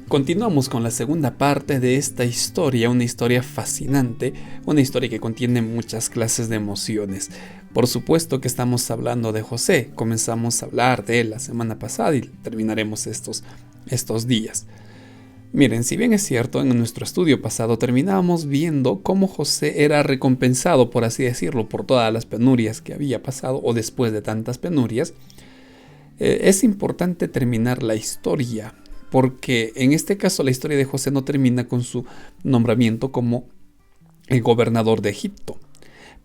Continuamos con la segunda parte de esta historia, una historia fascinante, una historia que contiene muchas clases de emociones. Por supuesto que estamos hablando de José, comenzamos a hablar de él la semana pasada y terminaremos estos días. Miren, si bien es cierto, en nuestro estudio pasado terminábamos viendo cómo José era recompensado, por así decirlo, por todas las penurias que había pasado o después de tantas penurias. Es importante terminar la historia, porque en este caso la historia de José no termina con su nombramiento como el gobernador de Egipto.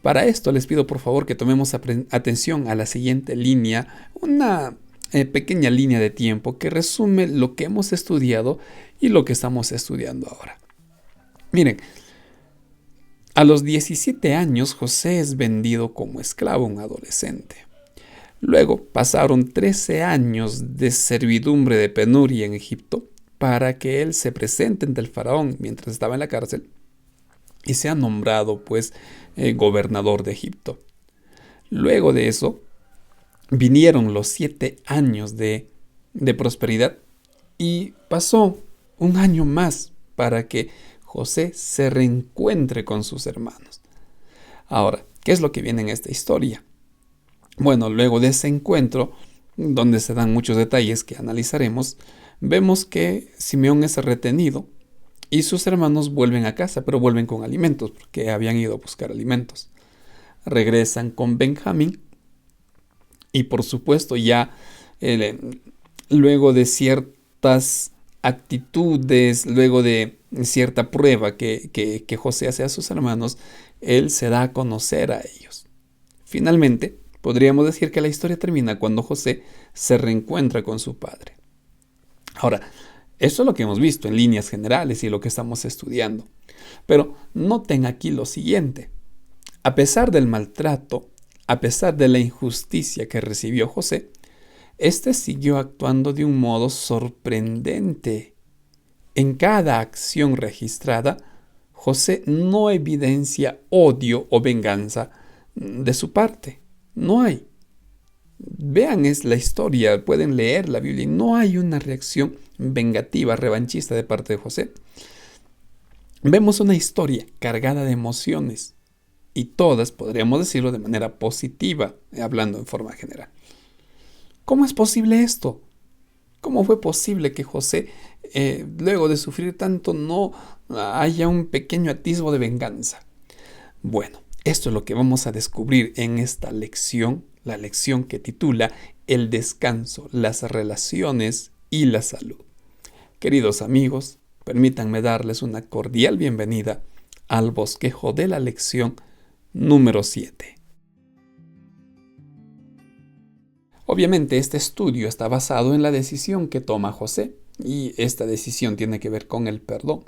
Para esto les pido por favor que tomemos atención a la siguiente línea, una pequeña línea de tiempo que resume lo que hemos estudiado y lo que estamos estudiando ahora. Miren, a los 17 años José es vendido como esclavo, un adolescente. Luego pasaron 13 años de servidumbre de penuria en Egipto para que él se presente ante el faraón mientras estaba en la cárcel y sea nombrado gobernador de Egipto. Luego de eso vinieron los 7 años de prosperidad y pasó un año más para que José se reencuentre con sus hermanos. Ahora, ¿qué es lo que viene en esta historia? Bueno, luego de ese encuentro, donde se dan muchos detalles que analizaremos, vemos que Simeón es retenido y sus hermanos vuelven a casa, pero vuelven con alimentos, porque habían ido a buscar alimentos. Regresan con Benjamín y por supuesto ya luego de ciertas actitudes, luego de cierta prueba que José hace a sus hermanos, él se da a conocer a ellos. Finalmente, podríamos decir que la historia termina cuando José se reencuentra con su padre. Ahora, esto es lo que hemos visto en líneas generales y lo que estamos estudiando. Pero noten aquí lo siguiente. A pesar del maltrato, a pesar de la injusticia que recibió José, éste siguió actuando de un modo sorprendente. En cada acción registrada, José no evidencia odio o venganza de su parte. No hay. Vean, es la historia, pueden leer la Biblia y no hay una reacción vengativa, revanchista de parte de José. Vemos una historia cargada de emociones y todas, podríamos decirlo de manera positiva, hablando en forma general. ¿Cómo es posible esto? ¿Cómo fue posible que José, luego de sufrir tanto, no haya un pequeño atisbo de venganza? Bueno, esto es lo que vamos a descubrir en esta lección, la lección que titula El descanso, las relaciones y la salud. Queridos amigos, permítanme darles una cordial bienvenida al bosquejo de la lección número 7. Obviamente este estudio está basado en la decisión que toma José, y esta decisión tiene que ver con el perdón.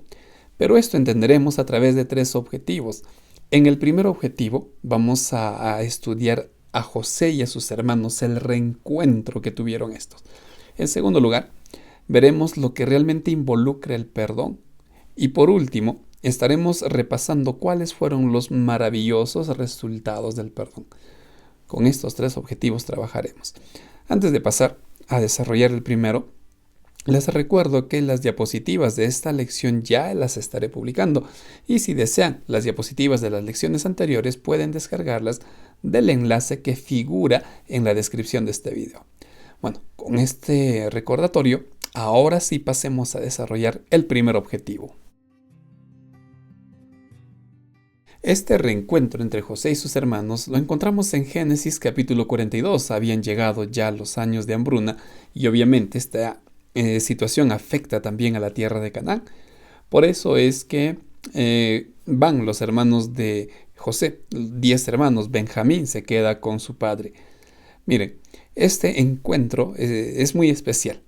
Pero esto entenderemos a través de 3 objetivos. En el primer objetivo vamos a estudiar a José y a sus hermanos, el reencuentro que tuvieron estos. En segundo lugar, veremos lo que realmente involucra el perdón. Y por último, estaremos repasando cuáles fueron los maravillosos resultados del perdón. Con estos 3 objetivos trabajaremos. Antes de pasar a desarrollar el primero, les recuerdo que las diapositivas de esta lección ya las estaré publicando y si desean las diapositivas de las lecciones anteriores pueden descargarlas del enlace que figura en la descripción de este video. Bueno, con este recordatorio, ahora sí pasemos a desarrollar el primer objetivo. Este reencuentro entre José y sus hermanos lo encontramos en Génesis capítulo 42. Habían llegado ya los años de hambruna y obviamente esta situación afecta también a la tierra de Canaán. Por eso es que van los hermanos de José, 10 hermanos. Benjamín se queda con su padre. Miren, este encuentro es muy especial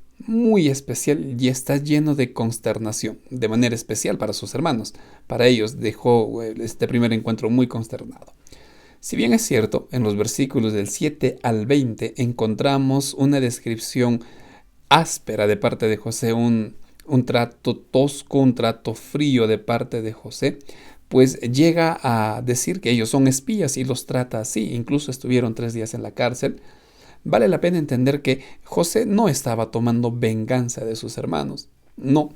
y está lleno de consternación, de manera especial para sus hermanos. Para ellos dejó este primer encuentro muy consternado. Si bien es cierto, en los versículos del 7 al 20 encontramos una descripción áspera de parte de José, un trato tosco, un trato frío de parte de José, pues llega a decir que ellos son espías y los trata así. Incluso estuvieron 3 días en la cárcel. Vale la pena entender que José no estaba tomando venganza de sus hermanos. No,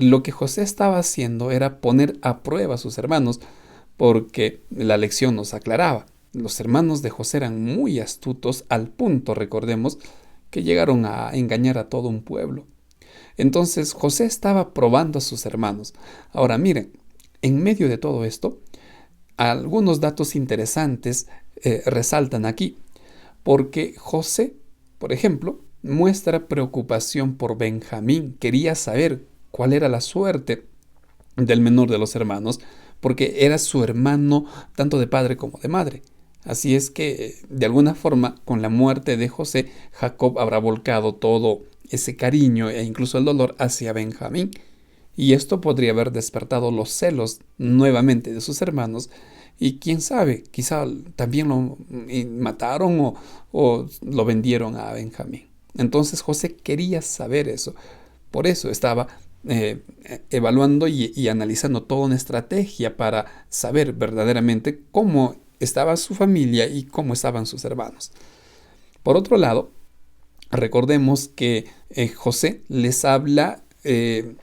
lo que José estaba haciendo era poner a prueba a sus hermanos, porque la lección nos aclaraba. Los hermanos de José eran muy astutos al punto, recordemos, que llegaron a engañar a todo un pueblo. Entonces José estaba probando a sus hermanos. Ahora miren, en medio de todo esto, algunos datos interesantes resaltan aquí, porque José, por ejemplo, muestra preocupación por Benjamín. Quería saber cuál era la suerte del menor de los hermanos, porque era su hermano tanto de padre como de madre. Así es que, de alguna forma, con la muerte de José, Jacob habrá volcado todo ese cariño e incluso el dolor hacia Benjamín. Y esto podría haber despertado los celos nuevamente de sus hermanos. Y quién sabe, quizá también lo mataron o lo vendieron a Benjamín. Entonces José quería saber eso. Por eso estaba evaluando y analizando toda una estrategia para saber verdaderamente cómo estaba su familia y cómo estaban sus hermanos. Por otro lado, recordemos que José les habla en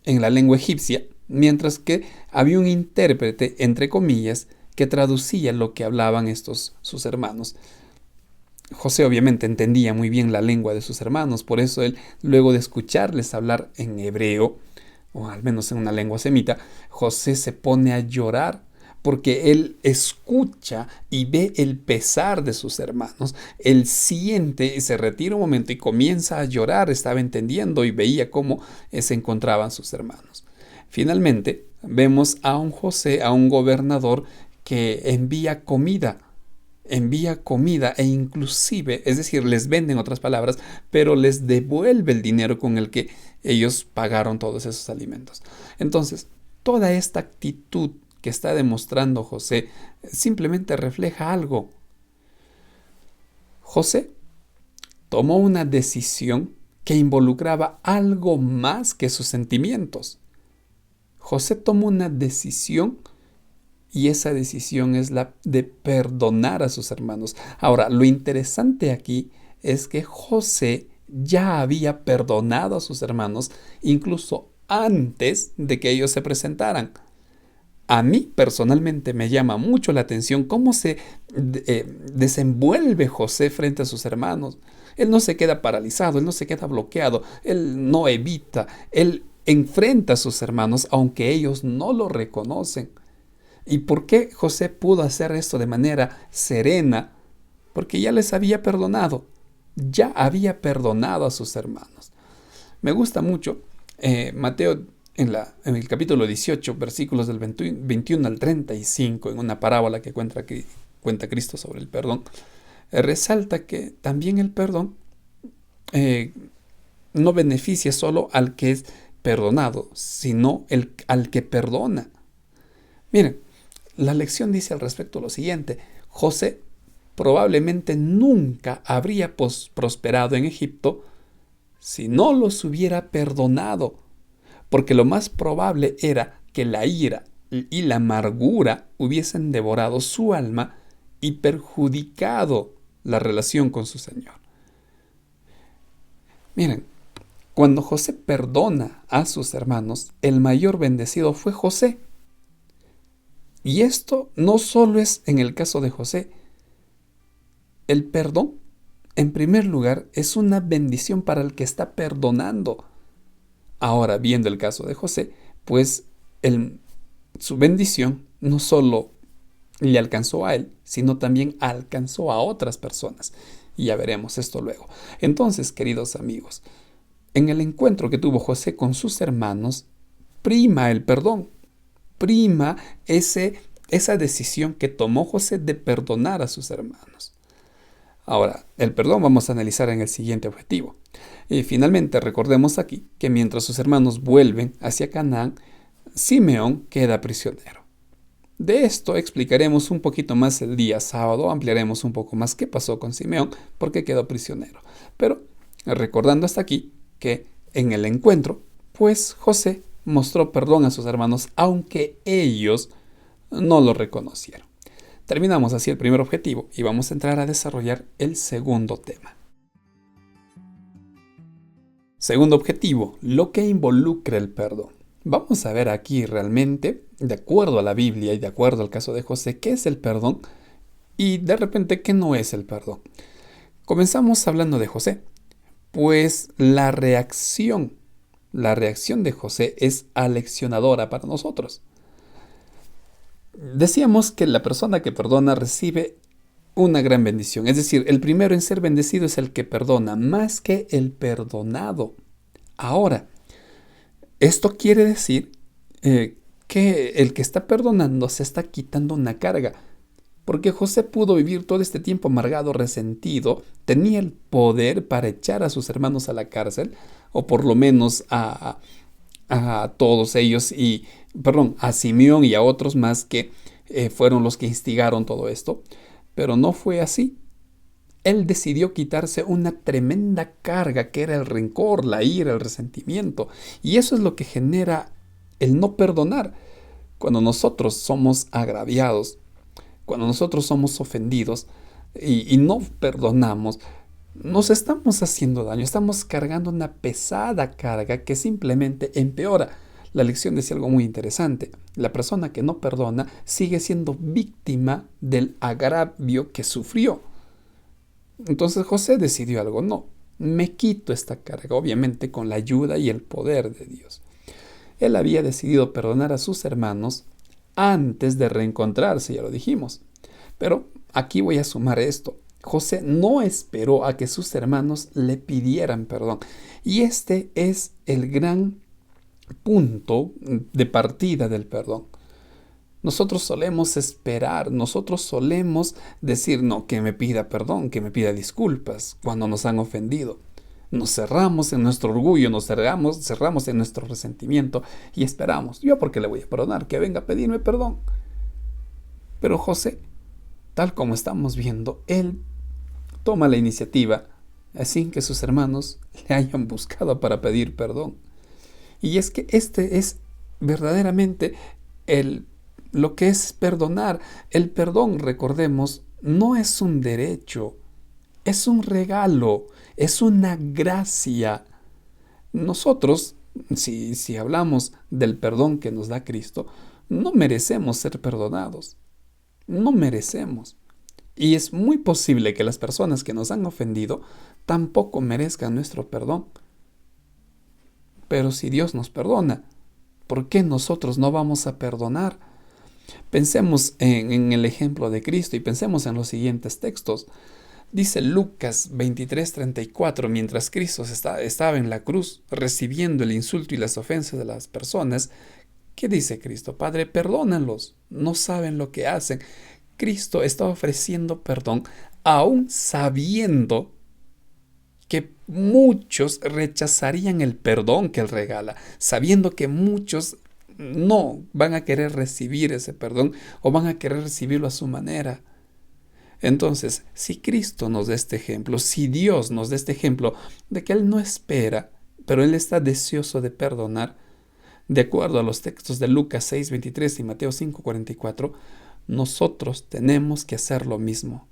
la lengua egipcia, mientras que había un intérprete, entre comillas, que traducía lo que hablaban estos sus hermanos. José obviamente entendía muy bien la lengua de sus hermanos, por eso él, luego de escucharles hablar en hebreo, o al menos en una lengua semita, José se pone a llorar porque él escucha y ve el pesar de sus hermanos. Él siente y se retira un momento y comienza a llorar. Estaba entendiendo y veía cómo se encontraban sus hermanos. Finalmente, vemos a un José, a un gobernador que envía comida e inclusive, es decir, les vende en otras palabras, pero les devuelve el dinero con el que ellos pagaron todos esos alimentos. Entonces, toda esta actitud que está demostrando José simplemente refleja algo. José tomó una decisión que involucraba algo más que sus sentimientos. José tomó una decisión y esa decisión es la de perdonar a sus hermanos. Ahora, lo interesante aquí es que José ya había perdonado a sus hermanos incluso antes de que ellos se presentaran. A mí personalmente me llama mucho la atención cómo se desenvuelve José frente a sus hermanos. Él no se queda paralizado, él no se queda bloqueado, él no evita, él enfrenta a sus hermanos aunque ellos no lo reconocen. ¿Y por qué José pudo hacer esto de manera serena? Porque ya les había perdonado, ya había perdonado a sus hermanos. Me gusta mucho Mateo en el capítulo 18, versículos del 21 al 35, en una parábola que cuenta Cristo sobre el perdón, resalta que también el perdón no beneficia solo al que es perdonado, sino al que perdona. Miren, la lección dice al respecto lo siguiente: José probablemente nunca habría prosperado en Egipto si no los hubiera perdonado, porque lo más probable era que la ira y la amargura hubiesen devorado su alma y perjudicado la relación con su Señor. Miren, cuando José perdona a sus hermanos, el mayor bendecido fue José. Y esto no solo es en el caso de José. El perdón, en primer lugar, es una bendición para el que está perdonando. Ahora, viendo el caso de José, pues su bendición no solo le alcanzó a él, sino también alcanzó a otras personas. Y ya veremos esto luego. Entonces, queridos amigos, en el encuentro que tuvo José con sus hermanos, prima el perdón, prima esa decisión que tomó José de perdonar a sus hermanos. Ahora, el perdón vamos a analizar en el siguiente objetivo. Y finalmente recordemos aquí que mientras sus hermanos vuelven hacia Canaán, Simeón queda prisionero. De esto explicaremos un poquito más el día sábado, ampliaremos un poco más qué pasó con Simeón, por qué quedó prisionero. Pero recordando hasta aquí que en el encuentro, pues José mostró perdón a sus hermanos, aunque ellos no lo reconocieron. Terminamos así el primer objetivo y vamos a entrar a desarrollar el segundo tema. Segundo objetivo, lo que involucra el perdón. Vamos a ver aquí realmente, de acuerdo a la Biblia y de acuerdo al caso de José, qué es el perdón y de repente qué no es el perdón. Comenzamos hablando de José, pues la reacción de José es aleccionadora para nosotros. Decíamos que la persona que perdona recibe una gran bendición. Es decir, el primero en ser bendecido es el que perdona, más que el perdonado. Ahora, esto quiere decir que el que está perdonando se está quitando una carga. Porque José pudo vivir todo este tiempo amargado, resentido, tenía el poder para echar a sus hermanos a la cárcel, o por lo menos a todos ellos, a Simeón y a otros más que fueron los que instigaron todo esto. Pero no fue así. Él decidió quitarse una tremenda carga que era el rencor, la ira, el resentimiento. Y eso es lo que genera el no perdonar. Cuando nosotros somos agraviados, cuando nosotros somos ofendidos y no perdonamos, nos estamos haciendo daño, estamos cargando una pesada carga que simplemente empeora. La lección decía algo muy interesante. La persona que no perdona sigue siendo víctima del agravio que sufrió. Entonces José decidió algo, no, me quito esta carga, obviamente con la ayuda y el poder de Dios. Él había decidido perdonar a sus hermanos antes de reencontrarse, ya lo dijimos. Pero aquí voy a sumar esto. José no esperó a que sus hermanos le pidieran perdón. Y este es el gran punto de partida del perdón. Nosotros solemos esperar, nosotros solemos decir, no, que me pida perdón, que me pida disculpas cuando nos han ofendido. Nos cerramos en nuestro orgullo, nos cerramos en nuestro resentimiento y esperamos. ¿Yo por qué le voy a perdonar? Que venga a pedirme perdón. Pero José, tal como estamos viendo, él toma la iniciativa sin que sus hermanos le hayan buscado para pedir perdón. Y es que este es verdaderamente lo que es perdonar. El perdón, recordemos, no es un derecho, es un regalo, es una gracia. Nosotros, si hablamos del perdón que nos da Cristo, no merecemos ser perdonados. No merecemos. Y es muy posible que las personas que nos han ofendido tampoco merezcan nuestro perdón. Pero si Dios nos perdona, ¿por qué nosotros no vamos a perdonar? Pensemos en el ejemplo de Cristo y pensemos en los siguientes textos. Dice Lucas 23:34, mientras Cristo estaba en la cruz recibiendo el insulto y las ofensas de las personas, ¿qué dice Cristo? Padre, perdónalos, no saben lo que hacen. Cristo está ofreciendo perdón aún sabiendo que muchos rechazarían el perdón que Él regala, sabiendo que muchos no van a querer recibir ese perdón o van a querer recibirlo a su manera. Entonces, si Cristo nos da este ejemplo, si Dios nos da este ejemplo de que Él no espera, pero Él está deseoso de perdonar, de acuerdo a los textos de Lucas 6:23 y Mateo 5:44, nosotros tenemos que hacer lo mismo,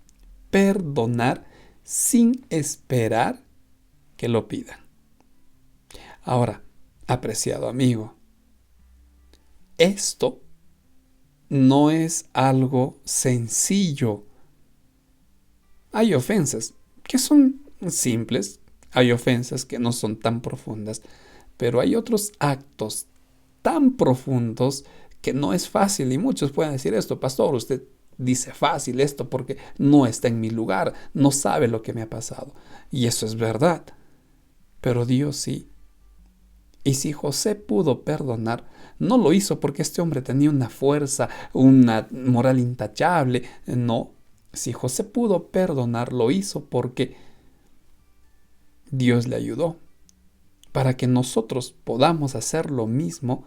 perdonar sin esperar que lo pidan. Ahora, apreciado amigo, esto no es algo sencillo. Hay ofensas que son simples, hay ofensas que no son tan profundas, pero hay otros actos tan profundos que no es fácil. Y muchos pueden decir esto, pastor, usted dice fácil esto porque no está en mi lugar, no sabe lo que me ha pasado. Y eso es verdad, pero Dios sí. Y si José pudo perdonar, no lo hizo porque este hombre tenía una fuerza, una moral intachable. No, si José pudo perdonar, lo hizo porque Dios le ayudó. Para que nosotros podamos hacer lo mismo,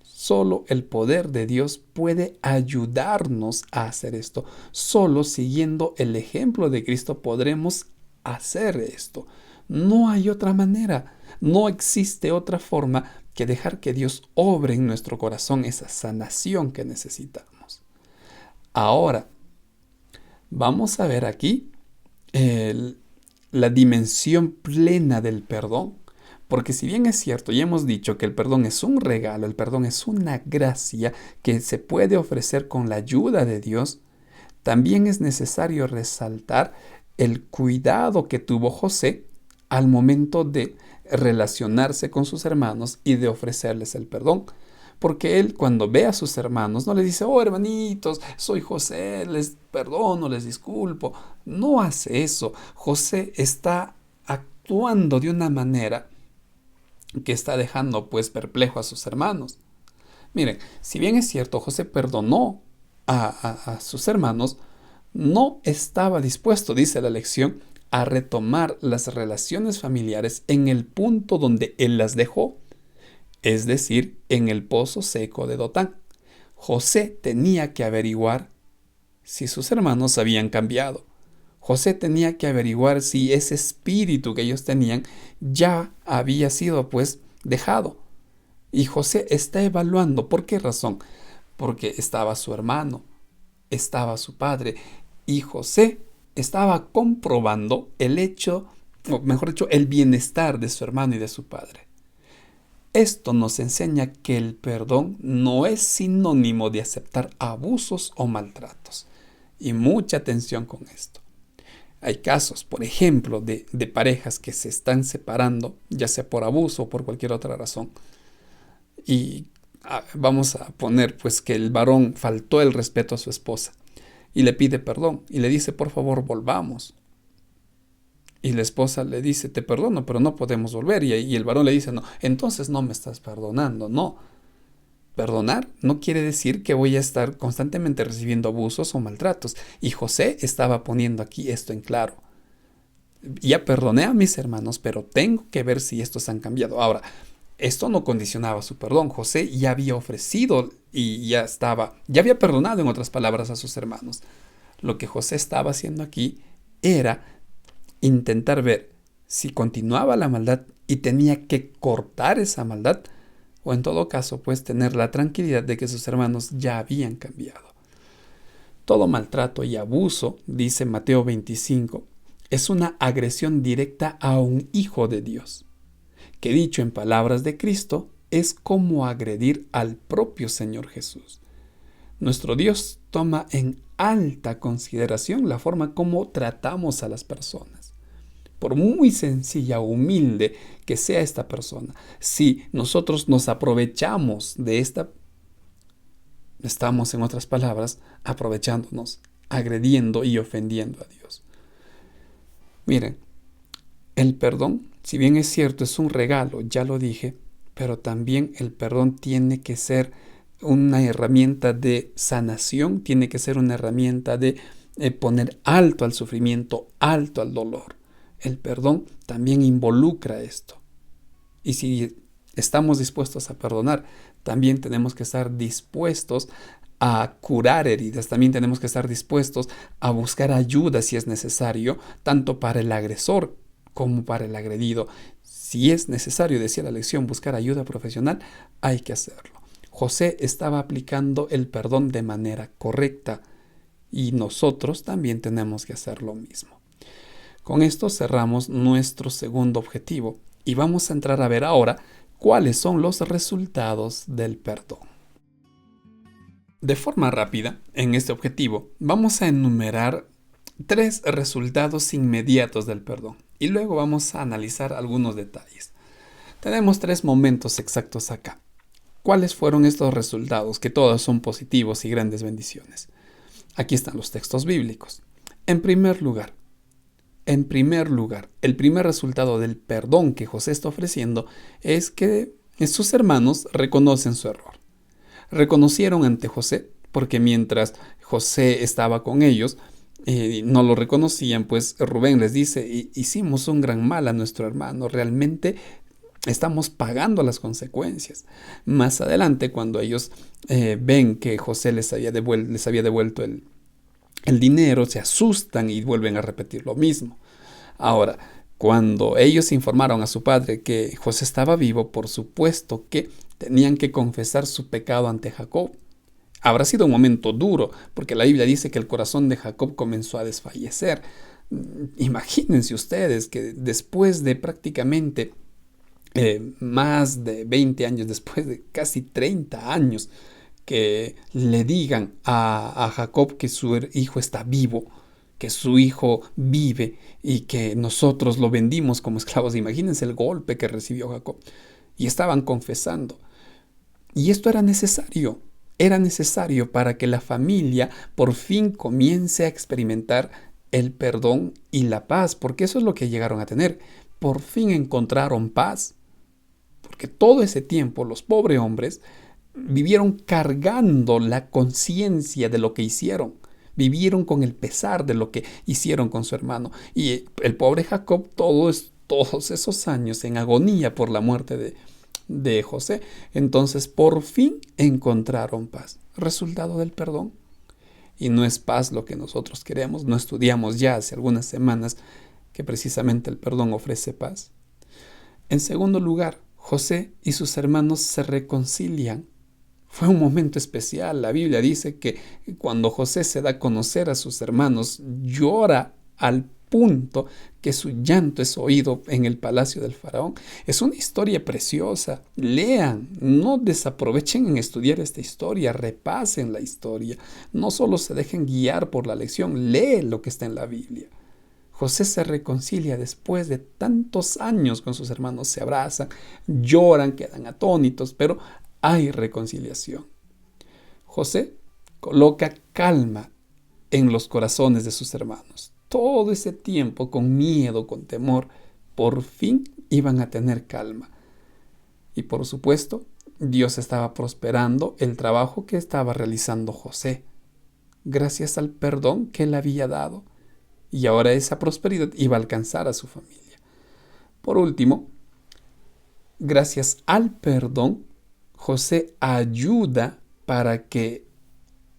solo el poder de Dios puede ayudarnos a hacer esto. Solo siguiendo el ejemplo de Cristo podremos hacer esto. No hay otra manera. No existe otra forma que dejar que Dios obre en nuestro corazón esa sanación que necesitamos. Ahora, vamos a ver aquí la dimensión plena del perdón. Porque si bien es cierto y hemos dicho que el perdón es un regalo, el perdón es una gracia que se puede ofrecer con la ayuda de Dios, también es necesario resaltar el cuidado que tuvo José al momento de relacionarse con sus hermanos y de ofrecerles el perdón. Porque él cuando ve a sus hermanos no les dice, oh hermanitos, soy José, les perdono, les disculpo. No hace eso. José está actuando de una manera que está dejando pues perplejo a sus hermanos. Miren, si bien es cierto, José perdonó a sus hermanos, no estaba dispuesto, dice la lección, a retomar las relaciones familiares en el punto donde él las dejó, es decir, en el pozo seco de Dotán. José tenía que averiguar si sus hermanos habían cambiado. José tenía que averiguar si ese espíritu que ellos tenían ya había sido pues dejado. Y José está evaluando. ¿Por qué razón? Porque estaba su hermano, estaba su padre, y José estaba comprobando el hecho, o mejor dicho, el bienestar de su hermano y de su padre. Esto nos enseña que el perdón no es sinónimo de aceptar abusos o maltratos. Y mucha atención con esto. Hay casos, por ejemplo, de parejas que se están separando, ya sea por abuso o por cualquier otra razón. Y vamos a poner pues que el varón faltó el respeto a su esposa y le pide perdón y le dice, por favor, volvamos. Y la esposa le dice, te perdono, pero no podemos volver. Y el varón le dice, no, entonces no me estás perdonando. No, perdonar no quiere decir que voy a estar constantemente recibiendo abusos o maltratos. Y José estaba poniendo aquí esto en claro. Ya perdoné a mis hermanos, pero tengo que ver si estos han cambiado. Ahora, esto no condicionaba su perdón. José ya había ofrecido y ya había perdonado, en otras palabras, a sus hermanos. Lo que José estaba haciendo aquí era intentar ver si continuaba la maldad y tenía que cortar esa maldad, o en todo caso, pues tener la tranquilidad de que sus hermanos ya habían cambiado. Todo maltrato y abuso, dice Mateo 25, es una agresión directa a un hijo de Dios, que dicho en palabras de Cristo, es como agredir al propio Señor Jesús. Nuestro Dios toma en alta consideración la forma como tratamos a las personas. Por muy sencilla o humilde que sea esta persona, si nosotros nos aprovechamos de esta, estamos, en otras palabras, aprovechándonos, agrediendo y ofendiendo a Dios. Miren, el perdón, si bien es cierto, es un regalo, ya lo dije, pero también el perdón tiene que ser una herramienta de sanación, tiene que ser una herramienta de poner alto al sufrimiento, alto al dolor. El perdón también involucra esto. Y si estamos dispuestos a perdonar, también tenemos que estar dispuestos a curar heridas, también tenemos que estar dispuestos a buscar ayuda si es necesario, tanto para el agresor como para el agredido. Si es necesario, decía la lección, buscar ayuda profesional, hay que hacerlo. José estaba aplicando el perdón de manera correcta y nosotros también tenemos que hacer lo mismo. Con esto cerramos nuestro segundo objetivo y vamos a entrar a ver ahora cuáles son los resultados del perdón. De forma rápida, en este objetivo, vamos a enumerar 3 resultados inmediatos del perdón y luego vamos a analizar algunos detalles. Tenemos 3 momentos exactos acá. ¿Cuáles fueron estos resultados? Que todos son positivos y grandes bendiciones. Aquí están los textos bíblicos. En primer lugar, el primer resultado del perdón que José está ofreciendo es que sus hermanos reconocen su error. Reconocieron ante José, porque mientras José estaba con ellos, no lo reconocían, pues Rubén les dice, hicimos un gran mal a nuestro hermano, realmente estamos pagando las consecuencias. Más adelante, cuando ellos ven que José les había devuelto el dinero, se asustan y vuelven a repetir lo mismo. Ahora, cuando ellos informaron a su padre que José estaba vivo, por supuesto que tenían que confesar su pecado ante Jacob. Habrá sido un momento duro, porque la Biblia dice que el corazón de Jacob comenzó a desfallecer. Imagínense ustedes que después de prácticamente más de 20 años después, de casi 30 años, que le digan a Jacob que su hijo está vivo, que su hijo vive y que nosotros lo vendimos como esclavos. Imagínense el golpe que recibió Jacob. Y estaban confesando. Y esto era necesario para que la familia por fin comience a experimentar el perdón y la paz, porque eso es lo que llegaron a tener. Por fin encontraron paz, porque todo ese tiempo los pobres hombres vivieron cargando la conciencia de lo que hicieron. Vivieron con el pesar de lo que hicieron con su hermano. Y el pobre Jacob, todos esos años en agonía por la muerte de José. Entonces, por fin encontraron paz. Resultado del perdón. Y no es paz lo que nosotros queremos. No estudiamos ya hace algunas semanas que precisamente el perdón ofrece paz. En segundo lugar, José y sus hermanos se reconcilian. Fue un momento especial. La Biblia dice que cuando José se da a conocer a sus hermanos, llora al punto que su llanto es oído en el palacio del faraón. Es una historia preciosa. Lean, no desaprovechen en estudiar esta historia, repasen la historia. No solo se dejen guiar por la lección, lee lo que está en la Biblia. José se reconcilia después de tantos años con sus hermanos, se abrazan, lloran, quedan atónitos, pero hay reconciliación. José coloca calma en los corazones de sus hermanos. Todo ese tiempo con miedo, con temor, por fin iban a tener calma. Y por supuesto, Dios estaba prosperando el trabajo que estaba realizando José, gracias al perdón que él había dado. Y ahora esa prosperidad iba a alcanzar a su familia. Por último, gracias al perdón, José ayuda para que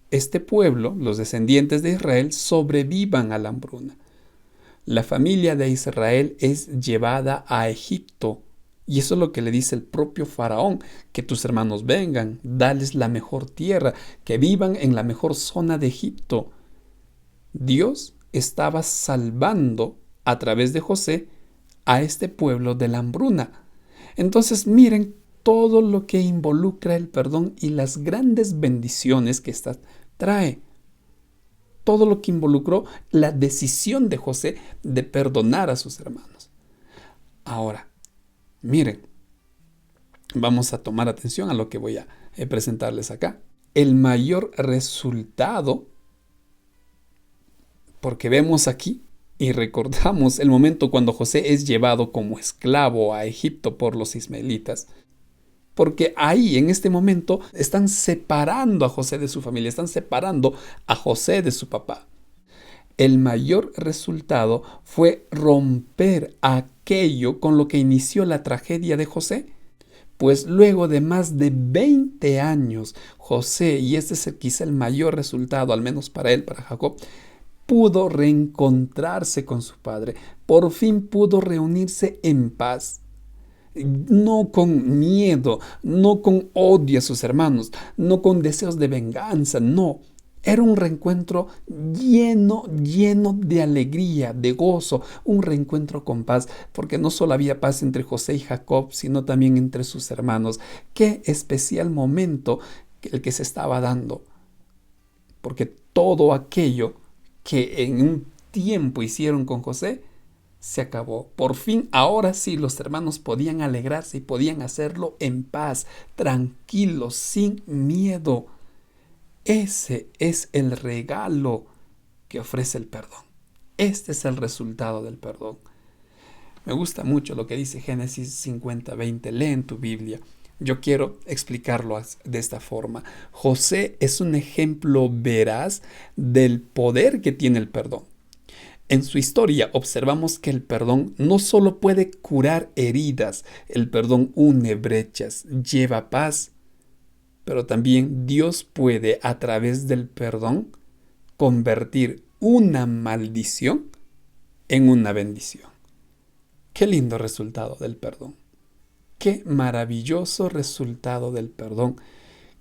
este pueblo, los descendientes de Israel, sobrevivan a la hambruna. La familia de Israel es llevada a Egipto. Y eso es lo que le dice el propio faraón, que tus hermanos vengan, dales la mejor tierra, que vivan en la mejor zona de Egipto. Dios estaba salvando a través de José a este pueblo de la hambruna. Entonces miren todo lo que involucra el perdón y las grandes bendiciones que ésta trae. Todo lo que involucró la decisión de José de perdonar a sus hermanos. Ahora, miren, vamos a tomar atención a lo que voy a presentarles acá. El mayor resultado, porque vemos aquí y recordamos el momento cuando José es llevado como esclavo a Egipto por los ismaelitas, porque ahí en este momento están separando a José de su familia, están separando a José de su papá. El mayor resultado fue romper aquello con lo que inició la tragedia de José. Pues luego de más de 20 años, José, y este es quizá el mayor resultado, al menos para él, para Jacob, pudo reencontrarse con su padre. Por fin pudo reunirse en paz. No con miedo, no con odio a sus hermanos, no con deseos de venganza, no. Era un reencuentro lleno de alegría, de gozo, un reencuentro con paz, porque no solo había paz entre José y Jacob, sino también entre sus hermanos. Qué especial momento el que se estaba dando, porque todo aquello que en un tiempo hicieron con José, se acabó. Por fin, ahora sí, los hermanos podían alegrarse y podían hacerlo en paz, tranquilos, sin miedo. Ese es el regalo que ofrece el perdón. Este es el resultado del perdón. Me gusta mucho lo que dice Génesis 50:20. Lee en tu Biblia. Yo quiero explicarlo de esta forma. José es un ejemplo veraz del poder que tiene el perdón. En su historia observamos que el perdón no solo puede curar heridas, el perdón une brechas, lleva paz, pero también Dios puede a través del perdón convertir una maldición en una bendición. Qué lindo resultado del perdón. Qué maravilloso resultado del perdón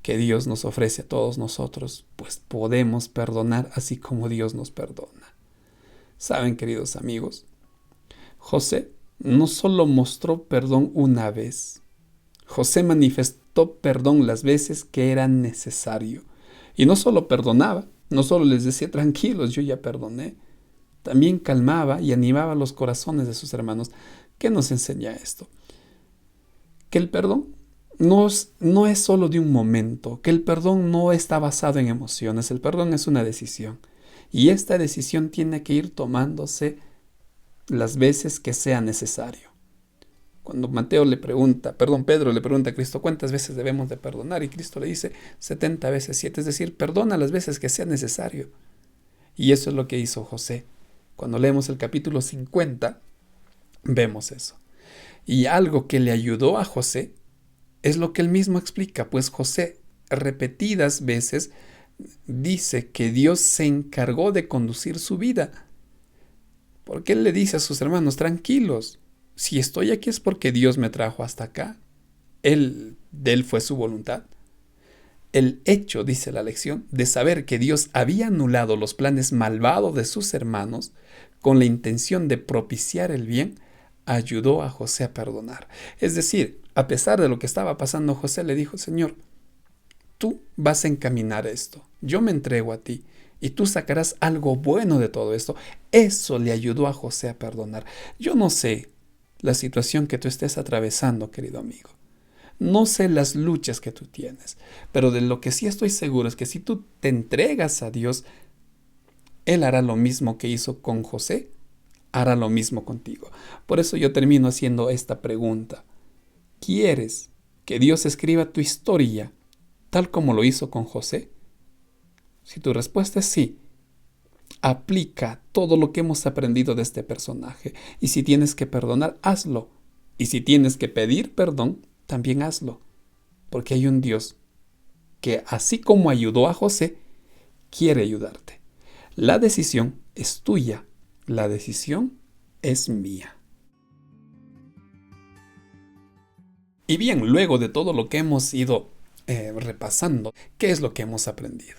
que Dios nos ofrece a todos nosotros, pues podemos perdonar así como Dios nos perdona. Saben, queridos amigos, José no solo mostró perdón una vez. José manifestó perdón las veces que era necesario. Y no solo perdonaba, no solo les decía tranquilos, yo ya perdoné. También calmaba y animaba los corazones de sus hermanos. ¿Qué nos enseña esto? Que el perdón no es solo de un momento, que el perdón no está basado en emociones, el perdón es una decisión. Y esta decisión tiene que ir tomándose las veces que sea necesario. Cuando Pedro le pregunta a Cristo cuántas veces debemos de perdonar, y Cristo le dice 70 veces 7, es decir, perdona las veces que sea necesario. Y eso es lo que hizo José. Cuando leemos el capítulo 50, vemos eso. Y algo que le ayudó a José es lo que él mismo explica, pues José repetidas veces dice que Dios se encargó de conducir su vida. Porque él le dice a sus hermanos, tranquilos, si estoy aquí es porque Dios me trajo hasta acá. De él fue su voluntad. El hecho, dice la lección, de saber que Dios había anulado los planes malvados de sus hermanos con la intención de propiciar el bien, ayudó a José a perdonar. Es decir, a pesar de lo que estaba pasando, José le dijo, Señor, tú vas a encaminar esto, yo me entrego a ti y tú sacarás algo bueno de todo esto. Eso le ayudó a José a perdonar. Yo no sé la situación que tú estés atravesando, querido amigo. No sé las luchas que tú tienes, pero de lo que sí estoy seguro es que si tú te entregas a Dios, Él hará lo mismo que hizo con José, hará lo mismo contigo. Por eso yo termino haciendo esta pregunta. ¿Quieres que Dios escriba tu historia tal como lo hizo con José? Si tu respuesta es sí, aplica todo lo que hemos aprendido de este personaje. Y si tienes que perdonar, hazlo. Y si tienes que pedir perdón, también hazlo. Porque hay un Dios que, así como ayudó a José, quiere ayudarte. La decisión es tuya. La decisión es mía. Y bien, luego de todo lo que hemos ido repasando, ¿qué es lo que hemos aprendido?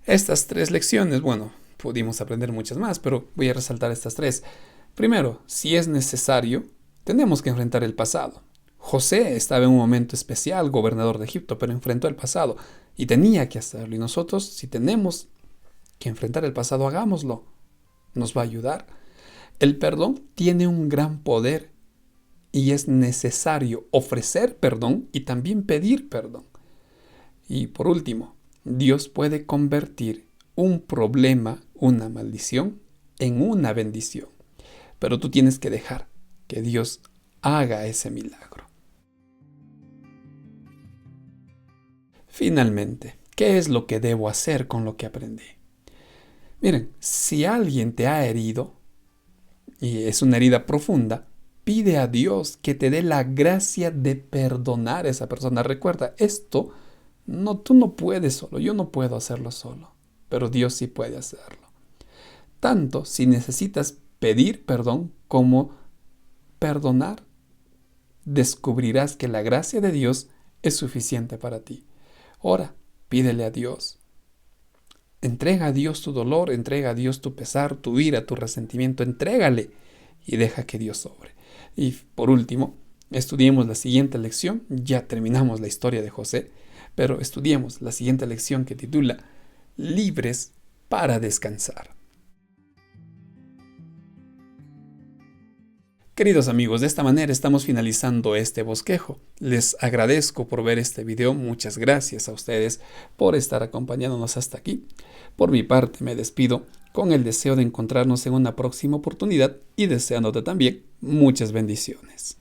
Estas 3 lecciones, bueno, pudimos aprender muchas más, pero voy a resaltar estas 3. Primero, si es necesario, tenemos que enfrentar el pasado. José estaba en un momento especial, gobernador de Egipto, pero enfrentó el pasado y tenía que hacerlo. Y nosotros, si tenemos que enfrentar el pasado, hagámoslo. Nos va a ayudar. El perdón tiene un gran poder y es necesario ofrecer perdón y también pedir perdón. Y por último, Dios puede convertir un problema, una maldición, en una bendición. Pero tú tienes que dejar que Dios haga ese milagro. Finalmente, ¿qué es lo que debo hacer con lo que aprendí? Miren, si alguien te ha herido, y es una herida profunda, pide a Dios que te dé la gracia de perdonar a esa persona. Recuerda, tú no puedes solo, yo no puedo hacerlo solo, pero Dios sí puede hacerlo. Tanto si necesitas pedir perdón como perdonar, descubrirás que la gracia de Dios es suficiente para ti. Ora, pídele a Dios. Entrega a Dios tu dolor, entrega a Dios tu pesar, tu ira, tu resentimiento, entrégale y deja que Dios obre. Y por último, estudiemos la siguiente lección. Ya terminamos la historia de José, pero estudiemos la siguiente lección que titula Libres para descansar. Queridos amigos, de esta manera estamos finalizando este bosquejo. Les agradezco por ver este video. Muchas gracias a ustedes por estar acompañándonos hasta aquí. Por mi parte me despido con el deseo de encontrarnos en una próxima oportunidad y deseándote también muchas bendiciones.